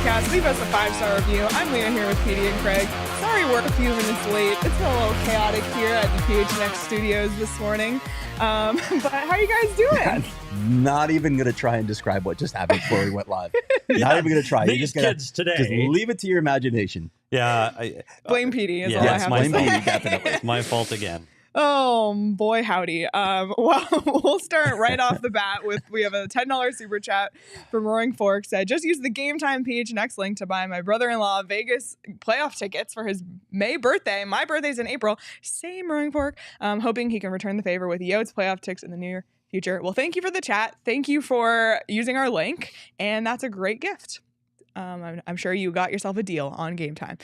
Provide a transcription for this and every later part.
Podcast. Leave us a 5-star review. I'm Leah here with Petey and Craig. Sorry we're a few minutes late. It's been a little chaotic here at the PHNX studios this morning. But how are you guys doing? Not even going to try and describe what just happened before we went live. Not even going to try. These kids today. Just leave it to your imagination. Yeah. Blame Petey is all I Yes, have blame to say. Petey, definitely. It's my fault again. Oh, boy, howdy. Well, we'll start right off the bat with, we have a $10 super chat from Roaring Fork. Said, just use the Game Time PHNX link to buy my brother-in-law Vegas playoff tickets for his May birthday. My birthday's in April. Same, Roaring Fork. Hoping he can return the favor with Yotes playoff tickets in the near future. Well, thank you for the chat. Thank you for using our link. And that's a great gift. I'm sure you got yourself a deal on Game Time.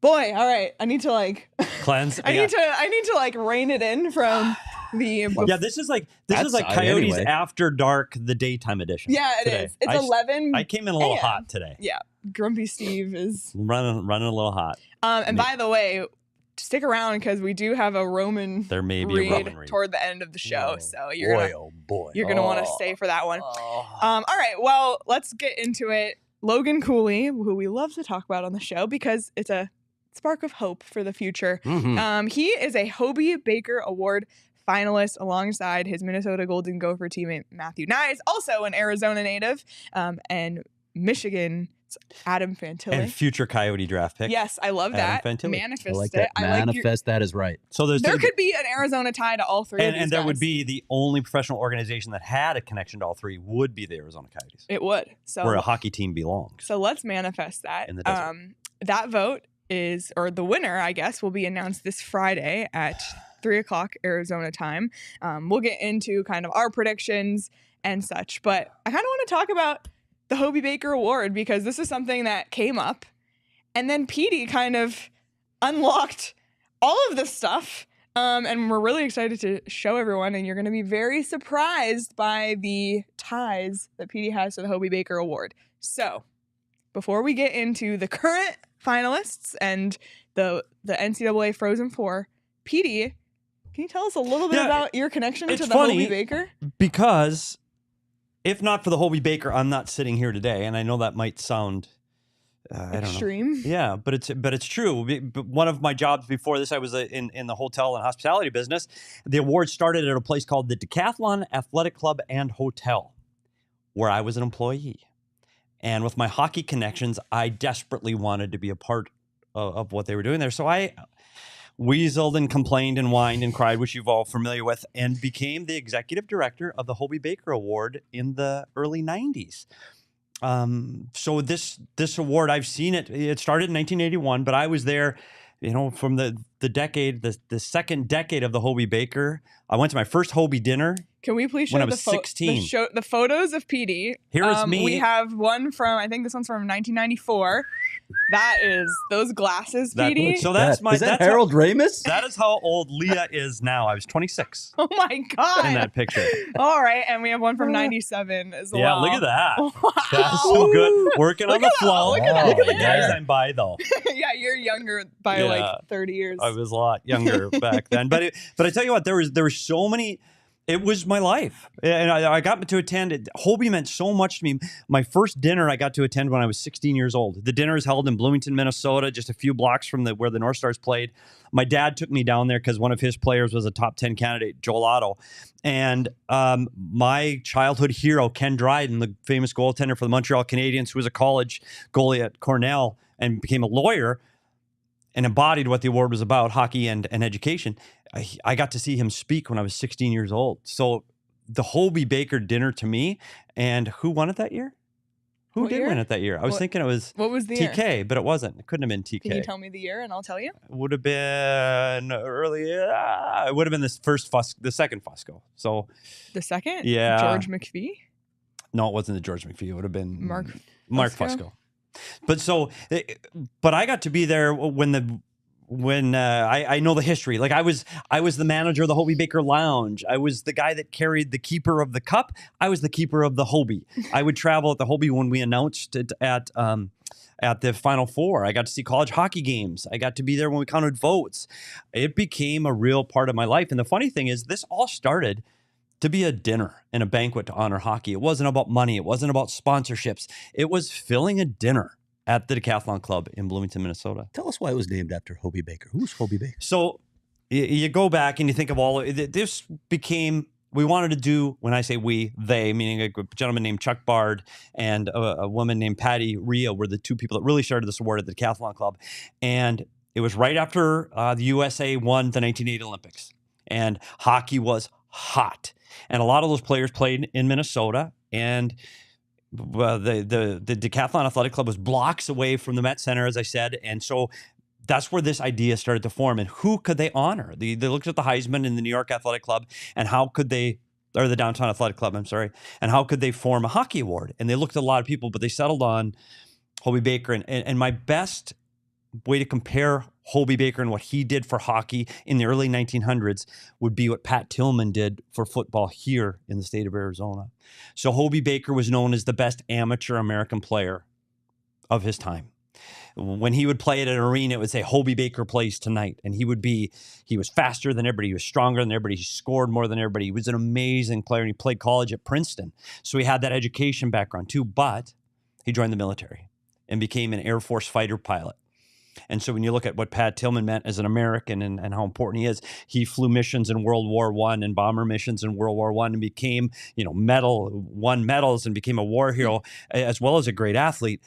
Boy, all right. I need to Cleanse. I need to rein it in from the. Yeah, this is like Coyotes anyway. After Dark, the daytime edition. Yeah, it today. is. It's 11. I came in a little AM. hot today. Yeah, Grumpy Steve is Running a little hot. And by the way, stick around because we do have a Roman. There may be a Roman read toward the end of the show, Oh, so you're gonna want to stay for that one. Oh. All right, well, let's get into it. Logan Cooley, who we love to talk about on the show because it's a spark of hope for the future. Mm-hmm. He is a Hobey Baker Award finalist alongside his Minnesota Golden Gopher teammate Matthew Knies, also an Arizona native, and Michigan's Adam Fantilli. And future Coyote draft pick. Yes, I love Adam that. Fantilli. Manifest I like it. that. Manifest that is right. So There could be an Arizona tie to all three of these and there guys. would be the only professional organization that had a connection to all three would be the Arizona Coyotes, It would. So where a hockey team belongs. So let's manifest that. In the desert. That vote is, or the winner, I guess, will be announced this Friday at 3:00 Arizona time. We'll get into kind of our predictions and such, but I kind of want to talk about the Hobey Baker Award because this is something that came up, and then Petey kind of unlocked all of this stuff. And we're really excited to show everyone, and you're going to be very surprised by the ties that Petey has to the Hobey Baker Award. So, before we get into the current finalists and the NCAA Frozen Four, Petey, can you tell us a little bit about your connection to the Hobey Baker? Because if not for the Hobey Baker, I'm not sitting here today, and I know that might sound Extreme. I don't know. Yeah, but it's true. One of my jobs before this, I was in the hotel and hospitality business. The award started at a place called the Decathlon Athletic Club and Hotel, where I was an employee. And with my hockey connections, I desperately wanted to be a part of what they were doing there. So I weaseled and complained and whined and cried, which you've all familiar with, and became the executive director of the Hobey Baker Award in the early 90s. So this award, I've seen it. It started in 1981, but I was there, from the decade, the second decade of the Hobey Baker. I went to my first Hobey dinner. Can we please show when I was 16? The photos of Petey? Here is me. We have one from, I think this one's from 1994. That is those glasses, Petey. So that's Is that Harold Ramis? That is how old Leah is now. I was 26 Oh my God. in that picture. All right. And we have one from 97 as well. Yeah, look at that. Wow. That's so good. Working on the flow. Look at that. Look at the guys I'm by, though. Yeah, you're younger by like 30 years. I was a lot younger back then. But I tell you what, there were so many. It was my life. And I got to attend it. Hobey meant so much to me. My first dinner I got to attend when I was 16 years old. The dinner is held in Bloomington, Minnesota, just a few blocks from where the North Stars played. My dad took me down there because one of his players was a top 10 candidate, Joel Otto. And my childhood hero, Ken Dryden, the famous goaltender for the Montreal Canadiens, who was a college goalie at Cornell and became a lawyer and embodied what the award was about, hockey and education. I got to see him speak when I was 16 years old. So the Hobey Baker dinner to me, and who won it that year? Who What did year? win it that year? I was thinking it was What was the TK, year? but it wasn't. It couldn't have been TK. Can you tell me the year and I'll tell you? It would have been early. It would have been the second Fusco. So The second? Yeah. George McPhee? no, it wasn't the George McPhee. It would have been Mark Fusco. But I got to be there when I know the history. Like I was the manager of the Hobey Baker Lounge. I was the guy that carried the keeper of the cup. I was the keeper of the Hobey. I would travel at the Hobey when we announced it at the Final Four. I got to see college hockey games. I got to be there when we counted votes. It became a real part of my life. And the funny thing is, this all started to be a dinner and a banquet to honor hockey. It wasn't about money. It wasn't about sponsorships. It was filling a dinner at the Decathlon Club in Bloomington, Minnesota. Tell us why it was named after Hobey Baker. Who's Hobey Baker? So you go back and you think of all of it. This became, we wanted to do, when I say we, they, meaning a gentleman named Chuck Bard and a woman named Petey, Leah, were the two people that really started this award at the Decathlon Club. And it was right after the USA won the 1980 Olympics. And hockey was hot. And a lot of those players played in Minnesota. And the Decathlon Athletic Club was blocks away from the Met Center, as I said. And so that's where this idea started to form. And who could they honor? They looked at the Heisman in the New York Athletic Club, and how could they, or the Downtown Athletic Club, I'm sorry, and how could they form a hockey award? And they looked at a lot of people, but they settled on Hobey Baker. And my best way to compare Hobey Baker and what he did for hockey in the early 1900s would be what Pat Tillman did for football here in the state of Arizona. So Hobey Baker was known as the best amateur American player of his time. When he would play at an arena, it would say Hobey Baker plays tonight. And he was faster than everybody. He was stronger than everybody. He scored more than everybody. He was an amazing player, and he played college at Princeton. So he had that education background too, but he joined the military and became an Air Force fighter pilot. And so when you look at what Pat Tillman meant as an American and how important he is, he flew missions in World War I and bomber missions in World War I and became, won medals and became a war hero, as well as a great athlete.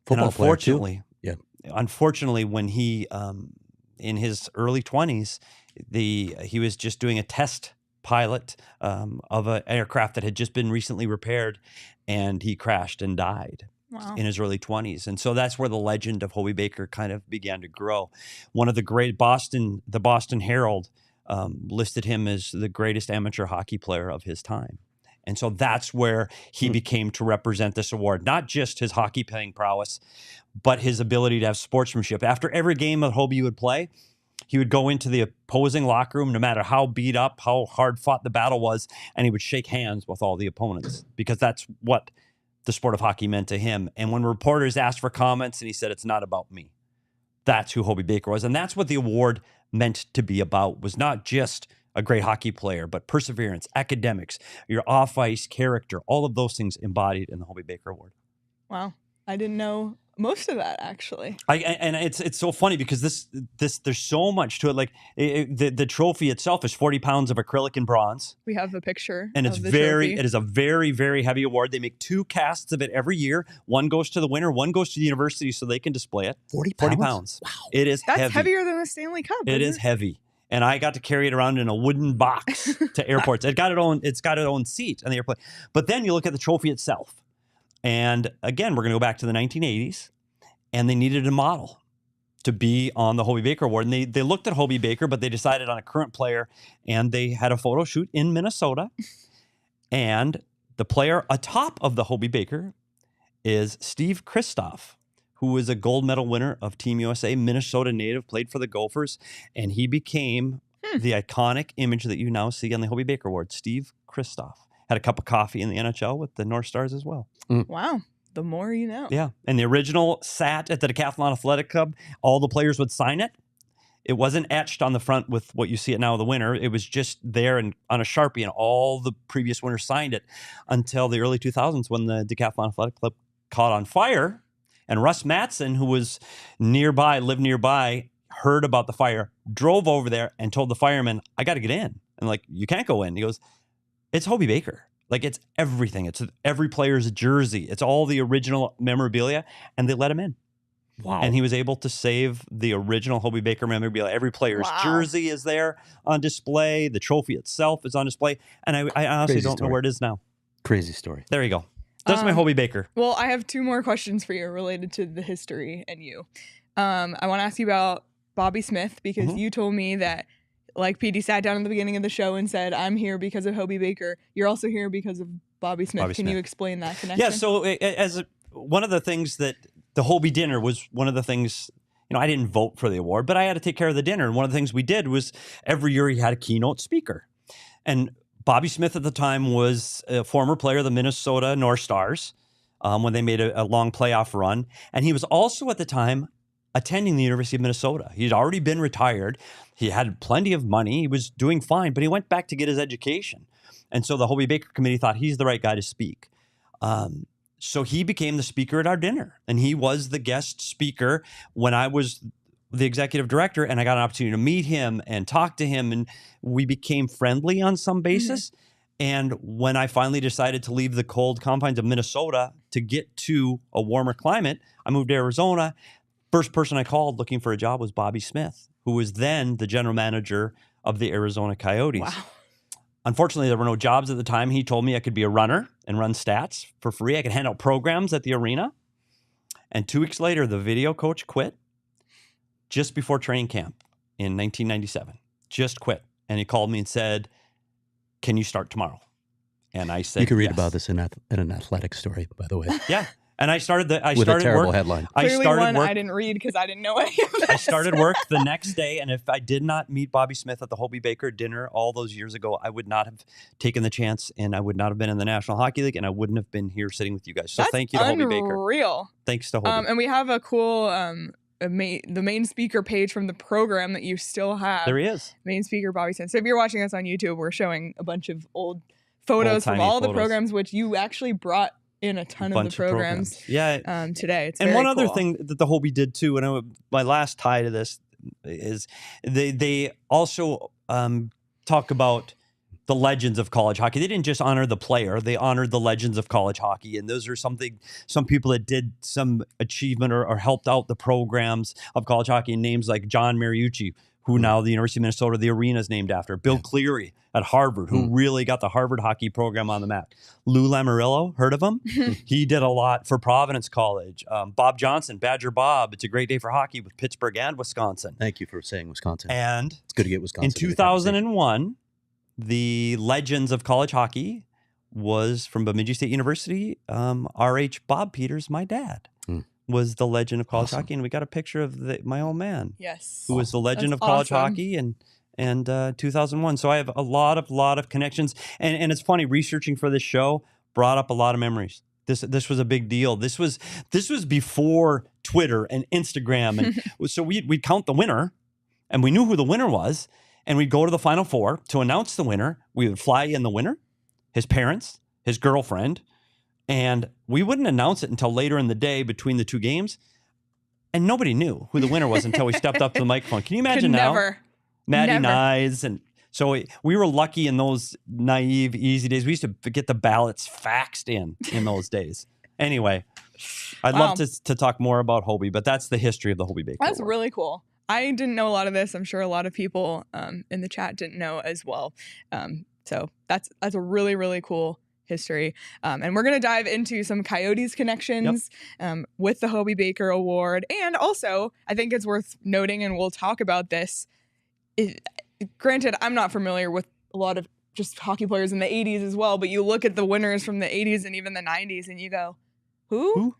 Football and unfortunately, player too. Unfortunately, when he, in his early 20s, he was just doing a test pilot of an aircraft that had just been recently repaired, and he crashed and died. Wow. In his early 20s. And so that's where the legend of Hobey Baker kind of began to grow. One of the great the Boston Herald listed him as the greatest amateur hockey player of his time. And so that's where he became to represent this award, not just his hockey playing prowess, but his ability to have sportsmanship. After every game that Hobey would play, he would go into the opposing locker room, no matter how beat up, how hard fought the battle was, and he would shake hands with all the opponents, because that's what the sport of hockey meant to him. And when reporters asked for comments, and he said, "It's not about me." That's who Hobey Baker was. And that's what the award meant to be about, was not just a great hockey player, but perseverance, academics, your off-ice character, all of those things embodied in the Hobey Baker Award. Wow. I didn't know most of that, actually. And it's so funny because this there's so much to it. Like the trophy itself is 40 pounds of acrylic and bronze. We have a picture. And of the trophy. It is a very, very heavy award. They make 2 casts of it every year. One goes to the winner, one goes to the university so they can display it. 40 pounds. Wow. It is That's heavy. heavier than the Stanley Cup. It is heavy. And I got to carry it around in a wooden box to airports. It's got its own seat on the airplane. But then you look at the trophy itself. And again, we're going to go back to the 1980s. And they needed a model to be on the Hobey Baker Award. And they looked at Hobey Baker, but they decided on a current player. And they had a photo shoot in Minnesota. And the player atop of the Hobey Baker is Steve Kristoff, who is a gold medal winner of Team USA, Minnesota native, played for the Gophers. And he became the iconic image that you now see on the Hobey Baker Award. Steve Kristoff had a cup of coffee in the NHL with the North Stars as well. Wow. The more you know. Yeah. And the original sat at the Decathlon Athletic Club. All the players would sign it. It wasn't etched on the front with what you see it now, the winner. It was just there and on a Sharpie, and all the previous winners signed it until the early 2000s when the Decathlon Athletic Club caught on fire. And Russ Matson, who was lived nearby, heard about the fire, drove over there and told the firemen, "I got to get in." And like, "You can't go in." He goes, "It's Hobey Baker. Like, it's everything. It's every player's jersey. It's all the original memorabilia." And they let him in. Wow. And he was able to save the original Hobey Baker memorabilia. Every player's jersey is there on display. The trophy itself is on display. And I honestly don't know where it is now. Crazy story. There you go. That's my Hobey Baker. Well, I have 2 more questions for you related to the history and you. I want to ask you about Bobby Smith, because you told me that, like, Petey sat down at the beginning of the show and said, "I'm here because of Hobey Baker. You're also here because of Bobby Smith." Can you explain that connection? Yeah, so one of the things that the Hobey dinner was one of the things, I didn't vote for the award, but I had to take care of the dinner. And one of the things we did was every year he had a keynote speaker. And Bobby Smith at the time was a former player of the Minnesota North Stars when they made a long playoff run. And he was also at the time attending the University of Minnesota. He'd already been retired. He had plenty of money. He was doing fine, but he went back to get his education. And so the Hobey Baker Committee thought he's the right guy to speak. So he became the speaker at our dinner, and he was the guest speaker when I was the executive director, and I got an opportunity to meet him and talk to him, and we became friendly on some basis. Mm-hmm. And when I finally decided to leave the cold confines of Minnesota to get to a warmer climate, I moved to Arizona. First person I called looking for a job was Bobby Smith, who was then the general manager of the Arizona Coyotes. Wow. Unfortunately, there were no jobs at the time. He told me I could be a runner and run stats for free. I could hand out programs at the arena. And 2 weeks later, the video coach quit just before training camp in 1997. Just quit. And he called me and said, "Can you start tomorrow?" And I said, you can read yes. about this in an athletic story, by the way. Yeah. And I started with a terrible headline. Clearly one I didn't read because I didn't know any of this. I started work the next day, and if I did not meet Bobby Smith at the Hobey Baker dinner all those years ago, I would not have taken the chance, and I would not have been in the National Hockey League, and I wouldn't have been here sitting with you guys. So That's thank you to Hobey Baker. Unreal. Thanks to Hobey. And we have a cool the main speaker page from the program that you still have. There he is. Main speaker Bobby Smith. So if you're watching us on YouTube, we're showing a bunch of old photos from all the programs, which you actually brought in a ton of the programs. Yeah. Today. It's and very one other cool. thing that the Hobey did too, and my last tie to this is they also talk about the legends of college hockey. They didn't just honor the player; they honored the legends of college hockey, and those are some people that did some achievement or helped out the programs of college hockey. And names like John Mariucci, who now the University of Minnesota, the arena is named after. Bill Cleary at Harvard, who really got the Harvard hockey program on the map. Lou Lamoriello, heard of him? He did a lot for Providence College. Bob Johnson, Badger Bob. It's a great day for hockey with Pittsburgh and Wisconsin. Thank you for saying Wisconsin. And it's good to get Wisconsin. In 2001, the legends of college hockey was from Bemidji State University. R.H. Bob Peters, my dad, was the legend of college hockey, and we got a picture of my old man. Yes, who was the legend of college hockey, and 2001. So I have a lot of connections, and it's funny, researching for this show brought up a lot of memories. This was a big deal. This was before Twitter and Instagram, and so we'd count the winner, and we knew who the winner was, and we'd go to the Final Four to announce the winner. We would fly in the winner, his parents, his girlfriend. And we wouldn't announce it until later in the day between the two games. And nobody knew who the winner was until we stepped up to the microphone. Can you imagine now? Matthew Knies. And so we were lucky in those naive, easy days. We used to get the ballots faxed in those days. Anyway, I'd love to talk more about Hobey, but that's the history of the Hobey Baker That's Award. really cool. I didn't know a lot of this. I'm sure a lot of people in the chat didn't know as well. So that's a really, really cool history. And we're going to dive into some Coyotes connections with the Hobey Baker Award. And also, I think it's worth noting, and we'll talk about this. Granted, I'm not familiar with a lot of just hockey players in the 80s as well, but you look at the winners from the 80s and even the 90s and you go, who?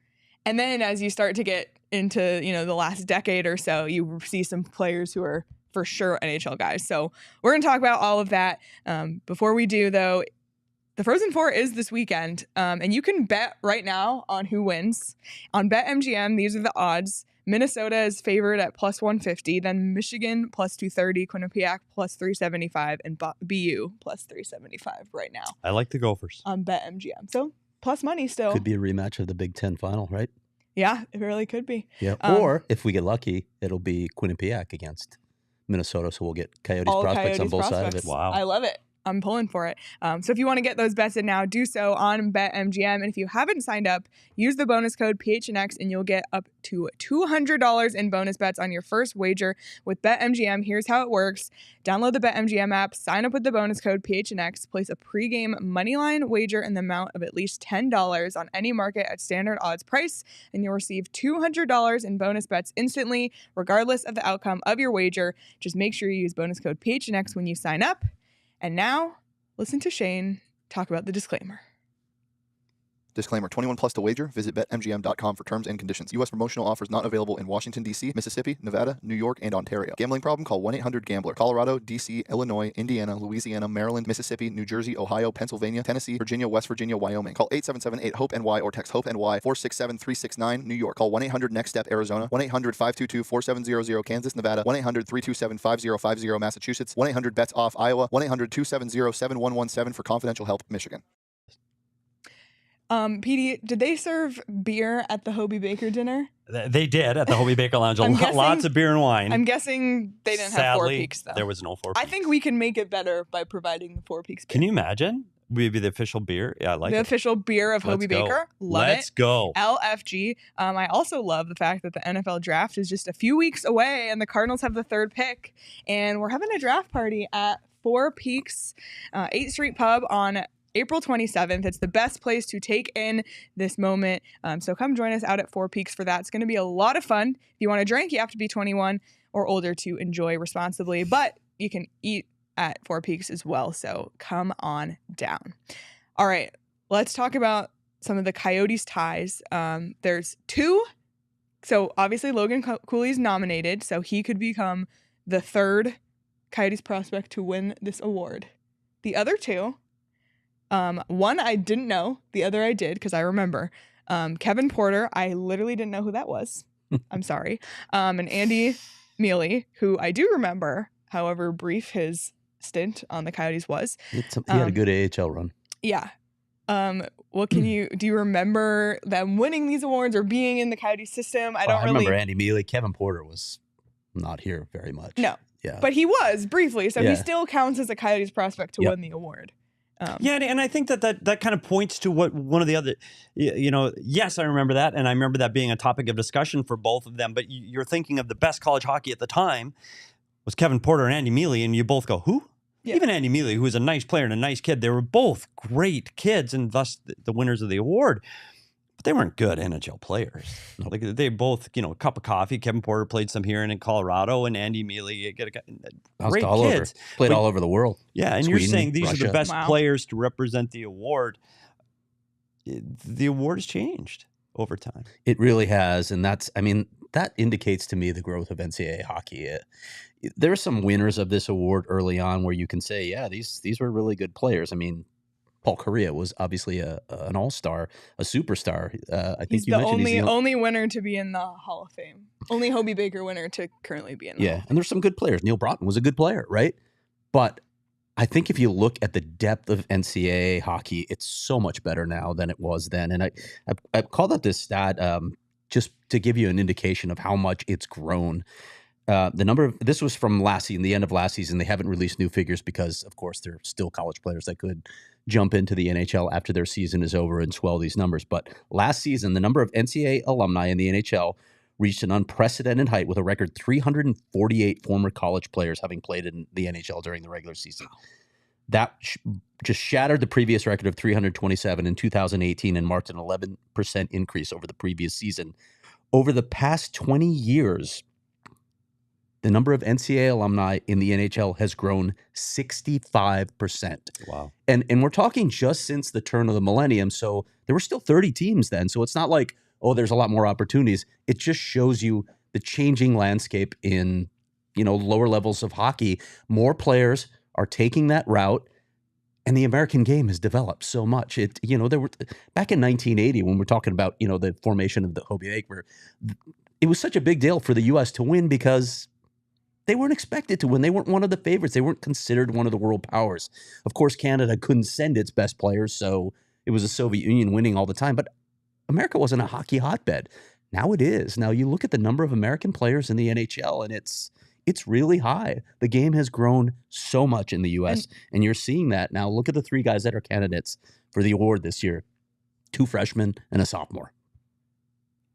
And then as you start to get into, the last decade or so, you see some players who are for sure NHL guys. So we're going to talk about all of that. Before we do, though, the Frozen Four is this weekend, and you can bet right now on who wins. On BetMGM, these are the odds. Minnesota is favored at plus 150, then Michigan plus 230, Quinnipiac plus 375, and BU plus 375 right now. I like the Gophers. On BetMGM. So plus money still. Could be a rematch of the Big Ten final, right? Yeah, it really could be. Yeah. Or if we get lucky, it'll be Quinnipiac against Minnesota, so we'll get Coyotes prospects on both sides of it. Wow. I love it. I'm pulling for it. So if you want to get those bets in now, do so on BetMGM. And if you haven't signed up, use the bonus code PHNX and you'll get up to $200 in bonus bets on your first wager with BetMGM. Here's how it works. Download the BetMGM app, sign up with the bonus code PHNX, place a pregame moneyline wager in the amount of at least $10 on any market at standard odds price, and you'll receive $200 in bonus bets instantly, regardless of the outcome of your wager. Just make sure you use bonus code PHNX when you sign up. And now, listen to Shane talk about the disclaimer. Disclaimer, 21 plus to wager. Visit BetMGM.com for terms and conditions. U.S. promotional offers not available in Washington, D.C., Mississippi, Nevada, New York, and Ontario. Gambling problem? Call 1-800-GAMBLER. Colorado, D.C., Illinois, Indiana, Louisiana, Maryland, Mississippi, New Jersey, Ohio, Pennsylvania, Tennessee, Virginia, West Virginia, Wyoming. Call 877-8-HOPE-NY or text HOPE-NY 467-369, New York. Call 1-800-NEXT-STEP, Arizona. 1-800-522-4700, Kansas, Nevada. 1-800-327-5050, Massachusetts. 1-800-BETS-OFF, Iowa. 1-800-270-7117 for confidential help, Michigan. Petey, did they serve beer at the Hobey Baker dinner? They did at the Hobey Baker Lounge. Lots of beer and wine. I'm guessing they didn't have Four Peaks, though. There was no Four Peaks. I think we can make it better by providing the Four Peaks beer. Can you imagine? We'd be the official beer. Yeah, I like the it. official beer of Hobey Baker. Love Let's go. LFG. I also love the fact that the NFL draft is just a few weeks away and the Cardinals have the 3rd pick. And we're having a draft party at Four Peaks 8th Street Pub on April 27th. It's the best place to take in this moment. So come join us out at Four Peaks for that. It's going to be a lot of fun. If you want to drink, you have to be 21 or older to enjoy responsibly, but you can eat at Four Peaks as well. So come on down. All right, let's talk about some of the Coyotes ties. There's 2. So obviously Logan Cooley's nominated, so he could become the 3rd Coyotes prospect to win this award. The other 2, one I didn't know, the other I did because I remember. Kevin Porter, I literally didn't know who that was. I'm sorry. And Andy Mealy, who I do remember, however brief his stint on the Coyotes was. He had a good AHL run. Yeah. What do you remember them winning these awards or being in the Coyotes system? I remember Andy Mealy. Kevin Porter was not here very much. No. Yeah. But he was briefly, so he still counts as a Coyotes prospect to win the award. And I think that kind of points to what one of the other, yes, I remember that. And I remember that being a topic of discussion for both of them. But you're thinking of the best college hockey at the time was Kevin Porter and Andy Mealy. And you both go, who? Yeah. Even Andy Mealy, who was a nice player and a nice kid. They were both great kids and thus the winners of the award. But they weren't good NHL players. No. Like they both, a cup of coffee. Kevin Porter played some here and in Colorado, and Andy Mealy, great kids. Played all over the world. Yeah, and Sweden, you're saying these Russia. are the best players to represent the award. The award has changed over time. It really has, and that indicates to me the growth of NCAA hockey. There are some winners of this award early on where you can say, yeah, these were really good players. I mean, Paul Correa was obviously an all-star, a superstar. I think he's the only winner to be in the Hall of Fame. Only Hobey Baker winner to currently be in the Hall of Fame. And there's some good players. Neil Broughton was a good player, right? But I think if you look at the depth of NCAA hockey, it's so much better now than it was then. And I called out this stat just to give you an indication of how much it's grown. This was from last season, the end of last season. They haven't released new figures because, of course, they're still college players that could jump into the NHL after their season is over and swell these numbers. But last season, the number of NCAA alumni in the NHL reached an unprecedented height with a record 348 former college players having played in the NHL during the regular season. That just shattered the previous record of 327 in 2018 and marked an 11% increase over the previous season. Over the past 20 years, the number of NCAA alumni in the NHL has grown 65%. Wow. And we're talking just since the turn of the millennium. So there were still 30 teams then. So it's not like, oh, there's a lot more opportunities. It just shows you the changing landscape in, lower levels of hockey. More players are taking that route. And the American game has developed so much. There were back in 1980 when we're talking about, the formation of the Hobey Baker, it was such a big deal for the U.S. to win because they weren't expected to win. They weren't one of the favorites. They weren't considered one of the world powers. Of course, Canada couldn't send its best players, so it was the Soviet Union winning all the time. But America wasn't a hockey hotbed. Now it is. Now you look at the number of American players in the NHL, and it's really high. The game has grown so much in the U.S., and you're seeing that now. Look at the 3 guys that are candidates for the award this year: 2 freshmen and a sophomore.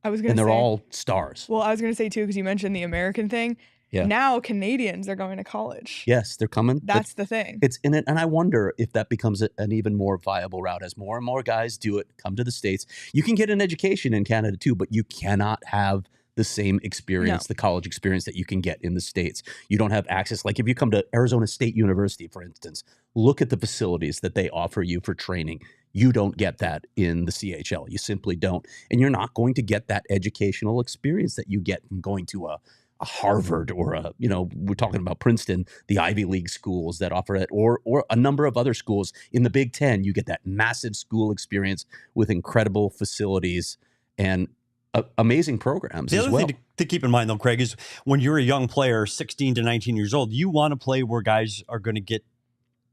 And they're all stars. Well, I was going to say, too, because you mentioned the American thing. Yeah. Now Canadians are going to college. Yes, they're coming. That's the thing. It's in it, and I wonder if that becomes an even more viable route as more and more guys do it, come to the States. You can get an education in Canada too, but you cannot have the same experience, the college experience that you can get in the States. You don't have access. Like if you come to Arizona State University, for instance, look at the facilities that they offer you for training. You don't get that in the CHL. You simply don't. And you're not going to get that educational experience that you get from going to a Harvard or we're talking about Princeton, the Ivy League schools that offer it, or a number of other schools in the Big Ten. You get that massive school experience with incredible facilities and amazing programs as well. The other thing to keep in mind, though, Craig, is when you're a young player, 16 to 19 years old, you want to play where guys are going to get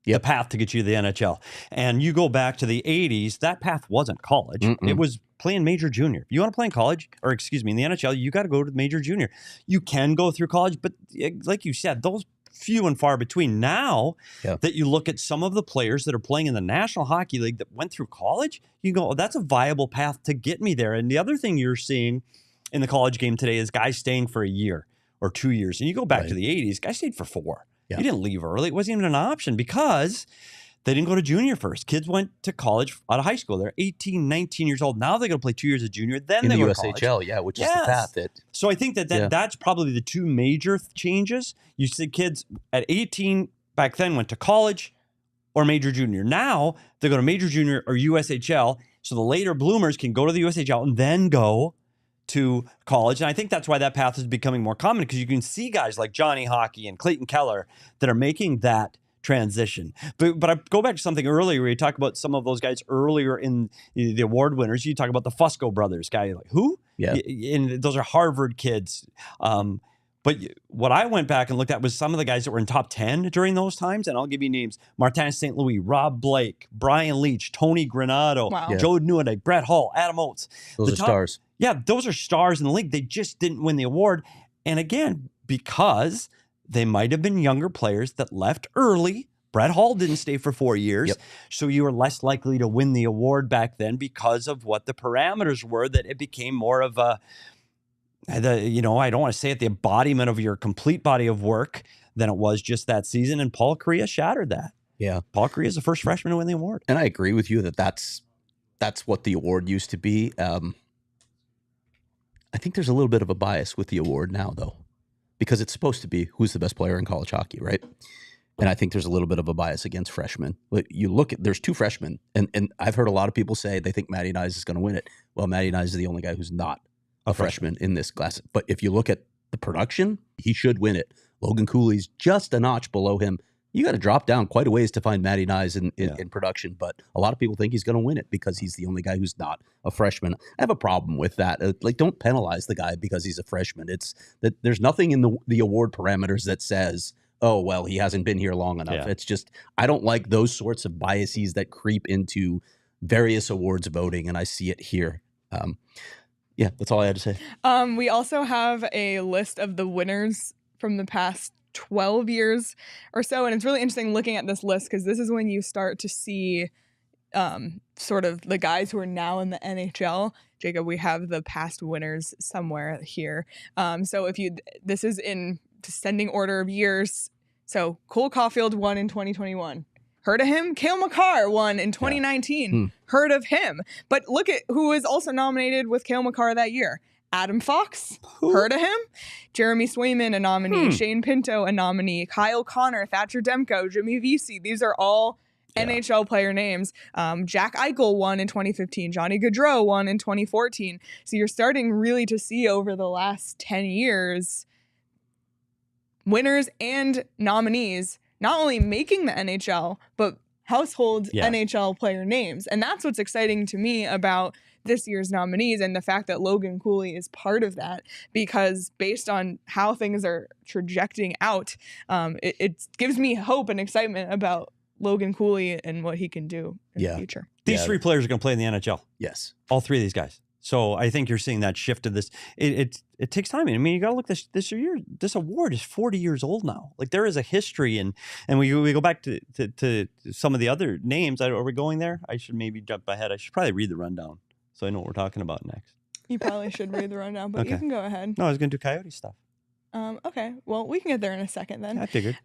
the path to get you to the NHL. And you go back to the 80s, that path wasn't college. It was playing major junior. If you want to play in college, or excuse me, in the NHL, you got to go to major junior. You can go through college, but like you said, those few and far between. Now that you look at some of the players that are playing in the National Hockey League that went through college, you go, oh, that's a viable path to get me there. And the other thing you're seeing in the college game today is guys staying for a year or 2 years. And you go back to the 80s, guys stayed for 4. You didn't leave early. It wasn't even an option because they didn't go to junior first. Kids went to college out of high school. They're 18, 19 years old. Now they're going to play 2 years of junior. Then in they the go USHL, to college. which is the path that. So I think that's probably the two major changes. You see kids at 18 back then went to college or major junior. Now they go to major junior or USHL. So the later bloomers can go to the USHL and then go to college. And I think that's why that path is becoming more common, because you can see guys like Johnny Hockey and Clayton Keller that are making that transition. But I go back to something earlier where you talk about some of those guys earlier in the award winners. You talk about the Fusco brothers, guy like who? Yeah. And those are Harvard kids. But what I went back and looked at was some of the guys that were in top 10 during those times. And I'll give you names: Martin St. Louis, Rob Blake, Brian Leach, Tony Granado, Joe Newendike, Brett Hull, Adam Oates. Those are stars. Yeah, those are stars in the league. They just didn't win the award. And again, because they might have been younger players that left early. Brett Hull didn't stay for 4 years. So you were less likely to win the award back then because of what the parameters were, that it became more of I don't want to say it, the embodiment of your complete body of work than it was just that season. And Paul Kariya shattered that. Yeah. Paul Kariya is the first freshman to win the award. And I agree with you that's what the award used to be. I think there's a little bit of a bias with the award now, though, because it's supposed to be who's the best player in college hockey, right? And I think there's a little bit of a bias against freshmen. You look at, there's 2 freshmen, and I've heard a lot of people say they think Matty Knies is going to win it. Well, Matty Knies is the only guy who's not a freshman in this class. But if you look at the production, he should win it. Logan Cooley's just a notch below him. You got to drop down quite a ways to find Matty Knies in production, but a lot of people think he's going to win it because he's the only guy who's not a freshman. I have a problem with that. Don't penalize the guy because he's a freshman. It's that there's nothing in the award parameters that says, oh, well, he hasn't been here long enough. It's just, I don't like those sorts of biases that creep into various awards voting, and I see it here. That's all I had to say. We also have a list of the winners from the past 12 years or so, and it's really interesting looking at this list because this is when you start to see sort of the guys who are now in the NHL. Jacob, we have the past winners somewhere here. So this is in descending order of years. So Cole Caulfield won in 2021. Heard of him? Cale Makar won in 2019. Heard of him. But look at who was also nominated with Cale Makar that year. Adam Fox, heard of him? Jeremy Swayman, a nominee. Shane Pinto, a nominee. Kyle Connor, Thatcher Demko, Jimmy Vesey. These are all NHL player names. Jack Eichel won in 2015. Johnny Gaudreau won in 2014. So you're starting really to see over the last 10 years winners and nominees not only making the NHL, but household NHL player names. And that's what's exciting to me about this year's nominees and the fact that Logan Cooley is part of that, because based on how things are trajecting out, it gives me hope and excitement about Logan Cooley and what he can do in the future. These 3 players are going to play in the NHL. Yes. All 3 of these guys. So I think you're seeing that shift of this. It takes time. I mean, you got to look this year. This award is 40 years old now. Like, there is a history, and we go back to some of the other names. Are we going there? I should maybe jump ahead. I should probably read the rundown so I know what we're talking about next. You probably should read the rundown, but you can go ahead. No, I was going to do Coyote stuff. Okay. Well, we can get there in a second then. I figured.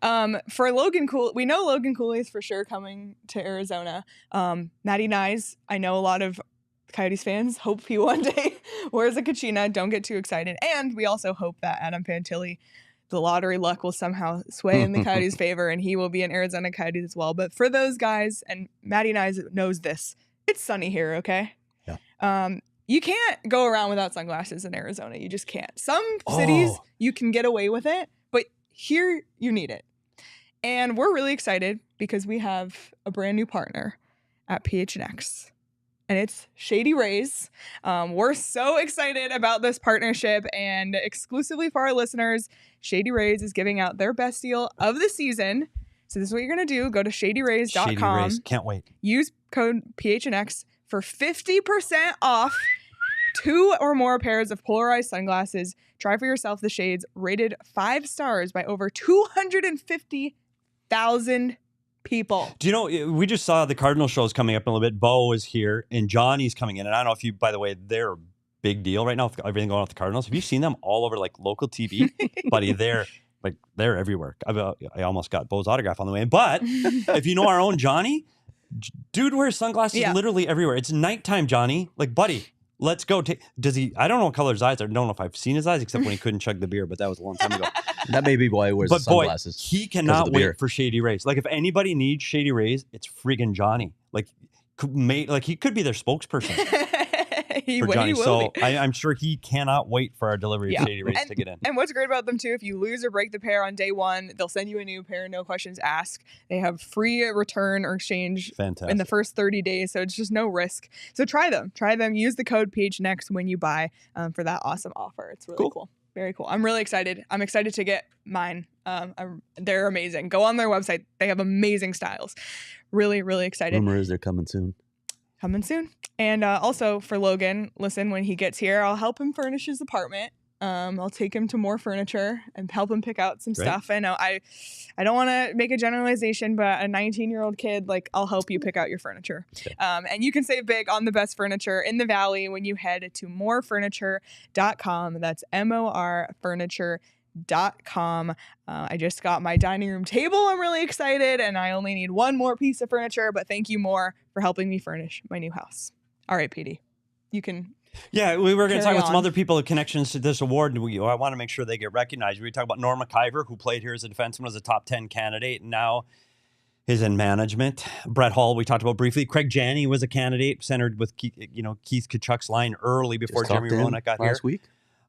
For Logan Cooley, we know Logan Cooley is for sure coming to Arizona. Matty Knies, I know a lot of Coyotes fans hope he one day wears a Kachina. Don't get too excited. And we also hope that Adam Fantilli, the lottery luck will somehow sway in the Coyotes' favor and he will be an Arizona Coyotes as well. But for those guys, and Matty Knies knows this, it's sunny here, okay? Yeah. You can't go around without sunglasses in Arizona. You just can't. Some cities you can get away with it, but here you need it. And we're really excited because we have a brand new partner at PHNX. And it's Shady Rays. We're so excited about this partnership, and exclusively for our listeners, Shady Rays is giving out their best deal of the season. So this is what you're going to do. Go to shadyrays.com. Shady Rays. Can't wait. Use code PHNX for 50% off 2 or more pairs of polarized sunglasses. Try for yourself the shades rated 5 stars by over 250,000 people. Do you know, we just saw the Cardinal shows coming up in a little bit. Bo is here and Johnny's coming in. And I don't know if you, by the way, they're a big deal right now with everything going on with the Cardinals. Have you seen them all over like local TV? Buddy, they're everywhere. I almost got Bo's autograph on the way in. But if you know our own Johnny, dude wears sunglasses literally everywhere. It's nighttime, Johnny. Like, buddy, let's go. Does he? I don't know what color his eyes are. I don't know if I've seen his eyes except when he couldn't chug the beer, but that was a long time ago. That may be why he wears the sunglasses. Boy, he cannot wait for Shady Rays. Like, if anybody needs Shady Rays, it's friggin' Johnny. Like he could be their spokesperson. For Johnny. So I'm sure he cannot wait for our delivery of Shady Rays to get in. And what's great about them too, if you lose or break the pair on day 1, they'll send you a new pair, no questions asked. They have free return or exchange in the first 30 days, so it's just no risk. So try them. Use the code PHNX when you buy for that awesome offer. It's really cool. Very cool. I'm really excited. I'm excited to get mine. They're amazing. Go on their website. They have amazing styles. Really, really excited. Rumor is they're coming soon. And also for Logan, listen, when he gets here, I'll help him furnish his apartment. I'll take him to more furniture and help him pick out some stuff. I know I don't want to make a generalization, but a 19-year-old kid, like, I'll help you pick out your furniture. Okay. And you can save big on the best furniture in the Valley when you head to morefurniture.com. That's MOR furniture.com. I just got my dining room table. I'm really excited, and I only need one more piece of furniture, but thank you more for helping me furnish my new house. All right, Petey, you can. Yeah, we were going to talk about some other people with connections to this award. I want to make sure they get recognized. We talk about Norm McIver, who played here as a defenseman, was a top 10 candidate, and now is in management. Brett Hull, we talked about briefly. Craig Janney was a candidate, centered with Keith Kachuk's line early before Jeremy Roenick got here last week.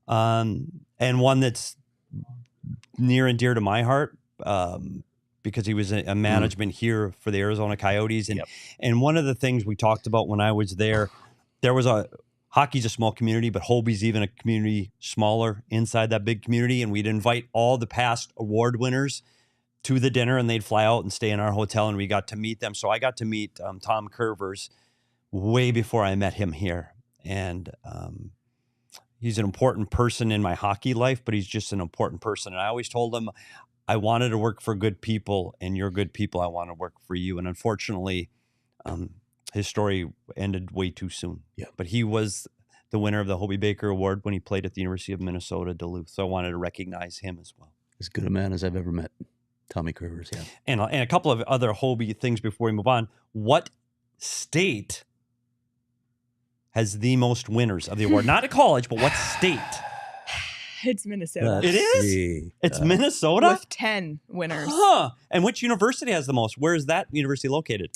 And one that's near and dear to my heart because he was a management here for the Arizona Coyotes. And one of the things we talked about when I was there was hockey's a small community, but Hobey's even a community smaller inside that big community. And we'd invite all the past award winners to the dinner, and they'd fly out and stay in our hotel, and we got to meet them. So I got to meet Tom Curvers way before I met him here. And he's an important person in my hockey life, but he's just an important person. And I always told him I wanted to work for good people, and you're good people. I want to work for you. And unfortunately, his story ended way too soon. Yeah. But he was the winner of the Hobey Baker Award when he played at the University of Minnesota Duluth. So I wanted to recognize him as well. As good a man as I've ever met. Tommy Curvers, yeah. And a couple of other Hobey things before we move on. What state has the most winners of the award? Not a college, but what state? It's Minnesota. It is? It's Minnesota? With 10 winners. Huh. And which university has the most? Where is that university located?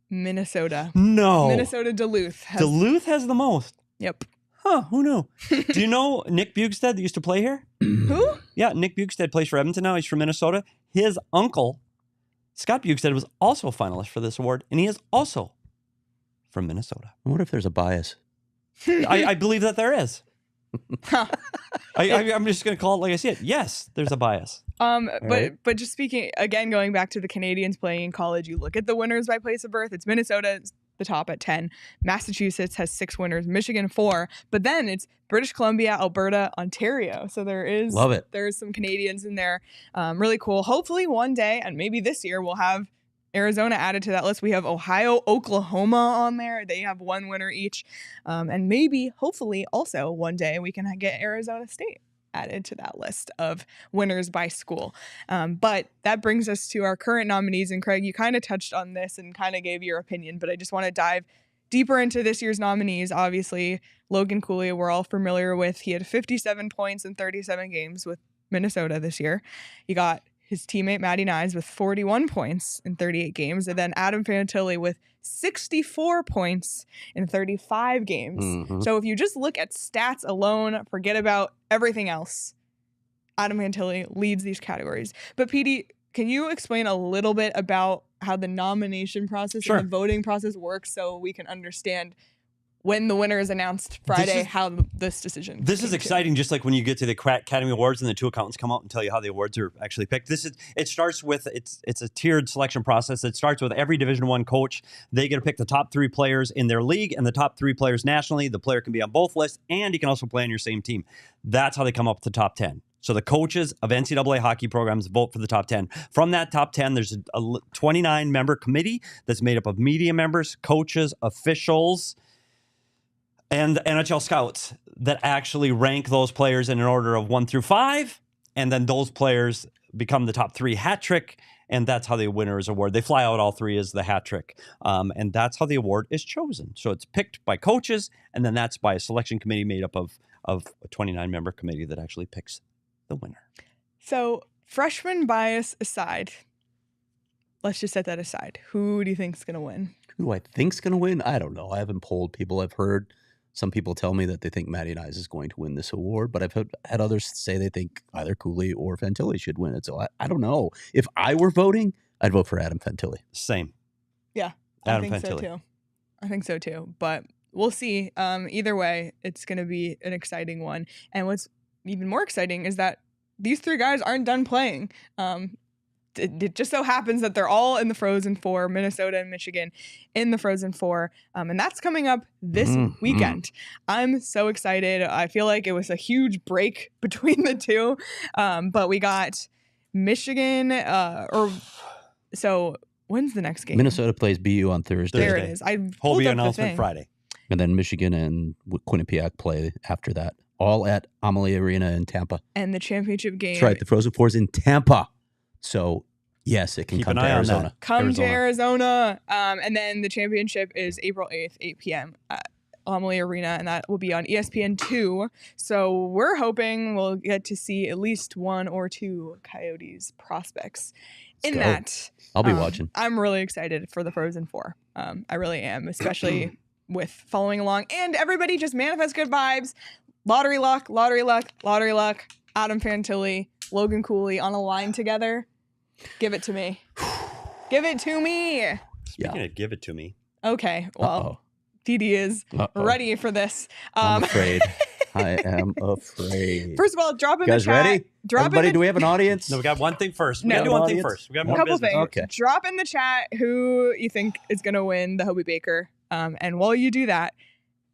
Minnesota. No. Minnesota Duluth. Duluth has the most? Yep. Huh, who knew? Do you know Nick Bugstead that used to play here? Who? Yeah, Nick Bugstead plays for Edmonton now. He's from Minnesota. His uncle, Scott Bugstead, was also a finalist for this award, and he is also from Minnesota. I wonder if there's a bias. I believe that there is. I'm just going to call it like I see it. Yes, there's a bias. But just speaking, again, going back to the Canadians playing in college, you look at the winners by place of birth. It's Minnesota, the top at 10. Massachusetts has 6 winners. Michigan 4. But then it's British Columbia, Alberta, Ontario. So Love it. There's some Canadians in there. Really cool. Hopefully one day, and maybe this year, we'll have Arizona added to that list. We have Ohio, Oklahoma on there. They have 1 winner each. And maybe, hopefully, also one day we can get Arizona State added to that list of winners by school. But that brings us to our current nominees. And Craig, you kind of touched on this and kind of gave your opinion, but I just want to dive deeper into this year's nominees. Obviously, Logan Cooley, we're all familiar with. He had 57 points in 37 games with Minnesota this year. You got his teammate Matthew Knies with 41 points in 38 games, and then Adam Fantilli with 64 points in 35 games. Mhm. So if you just look at stats alone, forget about everything else, Adam Fantilli leads these categories. But Petey, can you explain a little bit about how the nomination process Sure. and the voting process works so we can understand when the winner is announced Friday, how this decision This came is to? exciting, just like when you get to the Academy Awards and the 2 accountants come out and tell you how the awards are actually picked. It starts with it's a tiered selection process. It starts with every Division I coach. They get to pick the top 3 players in their league and the top 3 players nationally. The player can be on both lists, and he can also play on your same team. That's how they come up with the top 10. So the coaches of NCAA hockey programs vote for the top 10. From that top 10, there's a 29-member committee that's made up of media members, coaches, officials, and the NHL scouts that actually rank those players in an order of 1 through 5. And then those players become the top 3 hat trick. And that's how the winner is awarded. They fly out all 3 as the hat trick. And that's how the award is chosen. So it's picked by coaches. And then that's by a selection committee made up of a 29-member committee that actually picks the winner. So freshman bias aside, let's just set that aside. Who do you think is going to win? Who do I think's going to win? I don't know. I haven't polled people. I've heard some people tell me that they think Matthew Knies is going to win this award, but I've had others say they think either Cooley or Fantilli should win it. So I don't know. If I were voting, I'd vote for Adam Fantilli. Same. Yeah, Adam I think so Fantilli. too. I think so too. But we'll see. Either way, it's going to be an exciting one. And what's even more exciting is that these 3 guys aren't done playing. It just so happens that they're all in the Frozen Four, Minnesota and Michigan in the Frozen Four. And that's coming up this weekend. I'm so excited. I feel like it was a huge break between the two. But we got Michigan, so when's the next game? Minnesota plays BU on Thursday. There it is. I pulled Hobey up the announcement thing. Friday. And then Michigan and Quinnipiac play after that. All at Amalie Arena in Tampa. And the championship game. That's right. The Frozen Four's in Tampa. So, yes, it can Keep come an to eye on Arizona. that. Come to Arizona. And then the championship is April 8th, 8 p.m. at Amalie Arena, and that will be on ESPN2. So we're hoping we'll get to see at least 1 or 2 Coyotes prospects in go. that. I'll be watching. I'm really excited for the Frozen Four. I really am, especially with following along. And everybody just manifest good vibes. Lottery luck, lottery luck, lottery luck. Adam Fantilli, Logan Cooley on a line together. Give it to me. Give it to me. Speaking of give it to me. Okay, well, Uh-oh. Petey is Uh-oh. ready for this. I'm afraid. I am afraid. First of all, drop in You guys the chat. ready? Drop Everybody, in do the we have an audience? No, we got one thing first. We No. got to do one thing Audience? first. We got a more couple business. things. Okay. Drop in the chat who you think is going to win the Hobey Baker. And while you do that,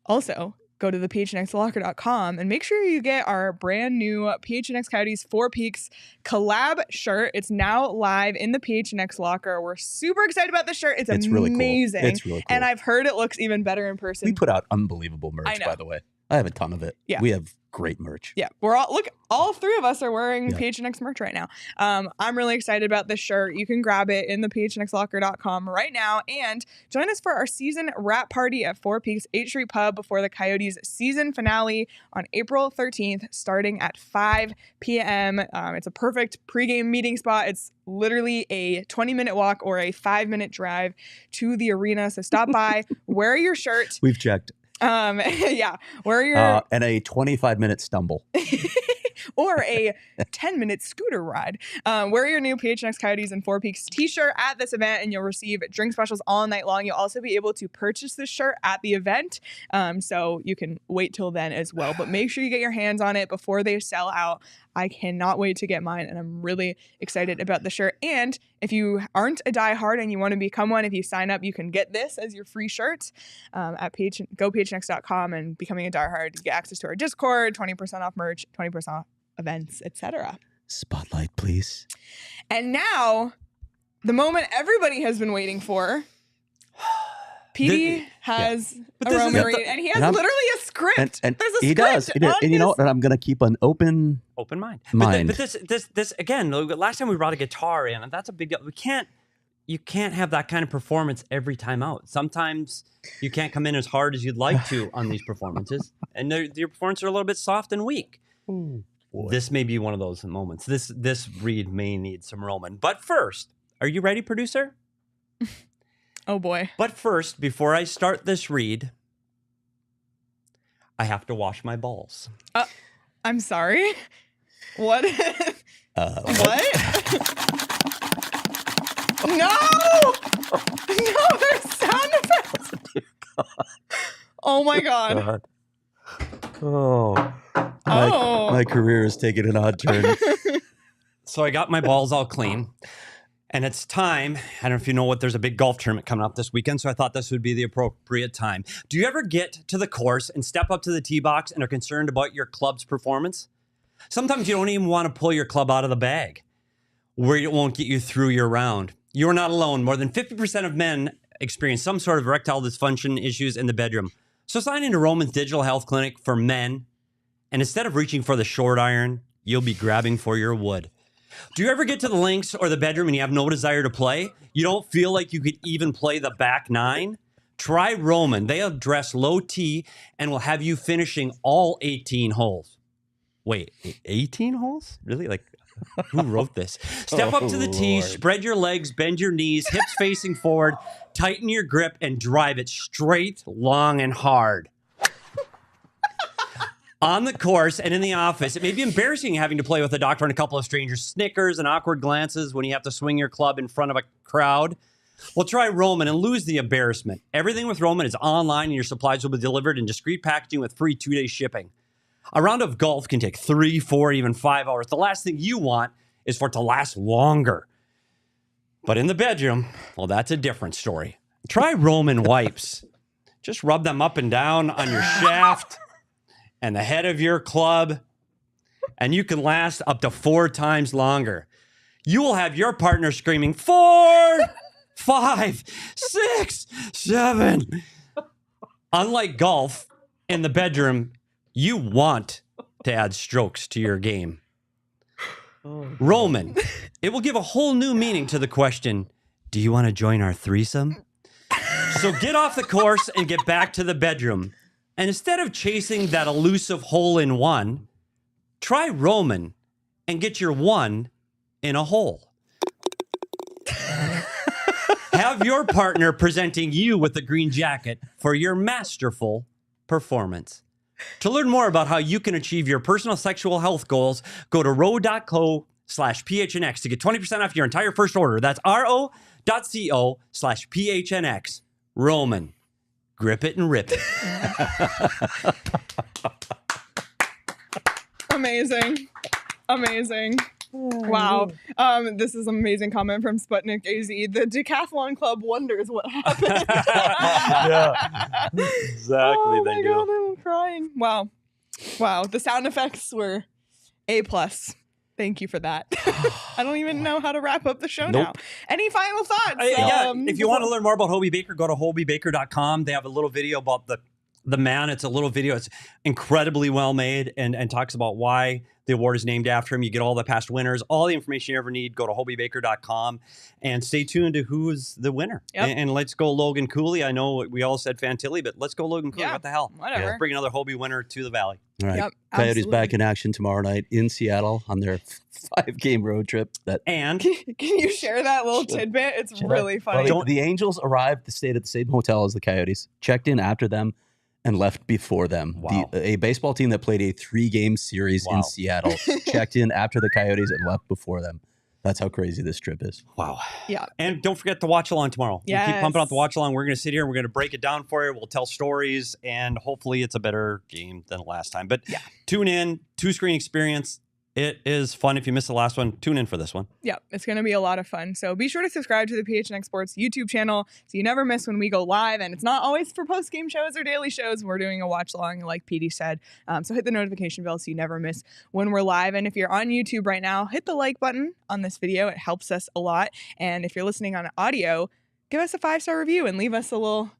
also go to the PHNXLocker.com and make sure you get our brand new PHNX Coyotes 4 Peaks collab shirt. It's now live in the PHNX Locker. We're super excited about this shirt. It's amazing. really cool. It's really cool. And I've heard it looks even better in person. We put out unbelievable I merch, know. by the way. I have a ton of it. Yeah. We have great merch. Yeah, we're all 3 of us are wearing Yeah. PHNX merch right now. I'm really excited about this shirt. You can grab it in the PHNXLocker.com right now and join us for our season wrap party at 4 Peaks 8th Street Pub before the Coyotes season finale on April 13th, starting at 5 p.m. It's a perfect pregame meeting spot. It's literally a 20-minute walk or a 5-minute drive to the arena. So stop by, wear your shirt. We've checked. Yeah, wear your And a 25-minute stumble. or a 10-minute scooter ride. Wear your new PHNX Coyotes and 4 Peaks t-shirt at this event, and you'll receive drink specials all night long. You'll also be able to purchase this shirt at the event, so you can wait till then as well. But make sure you get your hands on it before they sell out. I cannot wait to get mine, and I'm really excited about the shirt. And if you aren't a diehard and you want to become one, if you sign up, you can get this as your free shirt at gophnx.com. And becoming a diehard, you get access to our Discord, 20% off merch, 20% off events, etc. Spotlight, please. And now, the moment everybody has been waiting for. Petey has But a this is- Roman read, and he has and I'm- literally a script. And There's a he script does. He does. on And you know his- what? I'm going to keep an open Open mind. But this again, last time we brought a guitar in, and that's a big deal. You can't have that kind of performance every time out. Sometimes you can't come in as hard as you'd like to on these performances, and your performances are a little bit soft and weak. This may be one of those moments. This read may need some Roman. But first, are you ready, producer? Oh boy. But first, before I start this read, I have to wash my balls. I'm sorry. What? What? No! No, there's sound effects. Oh my god. Oh. My career is taking an odd turn. So I got my balls all clean. And it's time. I don't know if you know there's a big golf tournament coming up this weekend, so I thought this would be the appropriate time. Do you ever get to the course and step up to the tee box and are concerned about your club's performance? Sometimes you don't even want to pull your club out of the bag, where it won't get you through your round. You're not alone. More than 50% of men experience some sort of erectile dysfunction issues in the bedroom. So sign into Roman's Digital Health Clinic for men, and instead of reaching for the short iron, you'll be grabbing for your wood. Do you ever get to the links or the bedroom and you have no desire to play? You don't feel like you could even play the back nine? Try Roman. They address low tee and will have you finishing all 18 holes. Wait, 18 holes? Really? Like, who wrote this? Step up to the tee, spread your legs, bend your knees, hips facing forward, tighten your grip, and drive it straight, long, and hard. On the course and in the office, it may be embarrassing having to play with a doctor and a couple of strangers, snickers and awkward glances when you have to swing your club in front of a crowd. Well, try Roman and lose the embarrassment. Everything with Roman is online and your supplies will be delivered in discreet packaging with free 2-day shipping. A round of golf can take 3, 4, even 5 hours. The last thing you want is for it to last longer. But in the bedroom, well, that's a different story. Try Roman wipes. Just rub them up and down on your shaft and the head of your club, and you can last up to 4 times longer. You will have your partner screaming, 4, 5, 6, 7. Unlike golf, in the bedroom, you want to add strokes to your game. Roman, it will give a whole new meaning to the question, do you want to join our threesome? So get off the course and get back to the bedroom. And instead of chasing that elusive hole-in-one, try Roman and get your one in a hole. Have your partner presenting you with the green jacket for your masterful performance. To learn more about how you can achieve your personal sexual health goals, go to ro.co/PHNX to get 20% off your entire first order. That's ro.co/PHNX. Roman. Grip it and rip it. Amazing. Amazing. Wow. This is an amazing comment from Sputnik AZ. The Decathlon Club wonders what happened. Yeah. Exactly. Oh they my do. God, I'm crying. Wow. Wow. The sound effects were A+. Thank you for that. I don't even know how to wrap up the show now. Any final thoughts? If you want to learn more about Hobey Baker, go to hobeybaker.com. They have a little video about the man. It's a little video. It's incredibly well made and talks about why the award is named after him. You get all the past winners, all the information you ever need. Go to hobeybaker.com and stay tuned to who's the winner. Yep. And let's go Logan Cooley. I know we all said Fantilli, but let's go Logan Cooley. Yeah, what the hell? whatever. Let's bring another Hobey winner to the Valley. All right. Yep, Coyotes absolutely. back in action tomorrow night in Seattle on their 5-game road trip. And Can you share that little tidbit? It's really funny. Well, the Angels arrived, stayed at the same hotel as the Coyotes, checked in after them, and left before them. Wow. A baseball team that played a 3-game series in Seattle checked in after the Coyotes and left before them. That's how crazy this trip is. wow. Yeah. And don't forget the watch along tomorrow. We keep pumping out the Yes. watch along. We're going to sit here and we're going to break it down for you. We'll tell stories and hopefully it's a better game than last time. But Yeah. tune in, 2-screen experience. It is fun. If you missed the last one, tune in for this one. Yeah, it's going to be a lot of fun. So be sure to subscribe to the PHNX Sports YouTube channel so you never miss when we go live. And it's not always for post-game shows or daily shows. We're doing a watch-along, like Petey said. So hit the notification bell so you never miss when we're live. And if you're on YouTube right now, hit the like button on this video. It helps us a lot. And if you're listening on audio, give us a 5-star review and leave us a little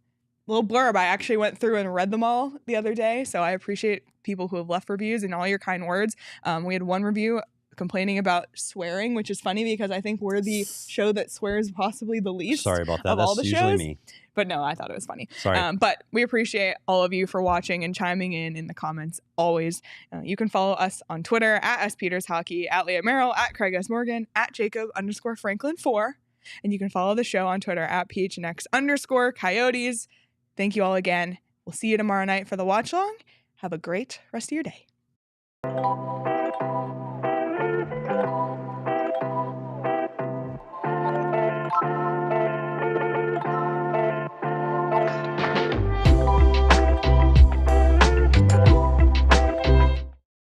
blurb. I actually went through and read them all the other day. So I appreciate people who have left reviews and all your kind words. We had one review complaining about swearing, which is funny because I think we're the show that swears possibly the least. Sorry about that. Of all That's the usually shows. me. But no, I thought it was funny. Sorry. But we appreciate all of you for watching and chiming in the comments always. You can follow us on Twitter at @SPetersHockey, at Leah Merrill, at Craig S. Morgan, at Jacob_Franklin4. And you can follow the show on Twitter at PHNX_Coyotes. Thank you all again. We'll see you tomorrow night for the watch long. Have a great rest of your day.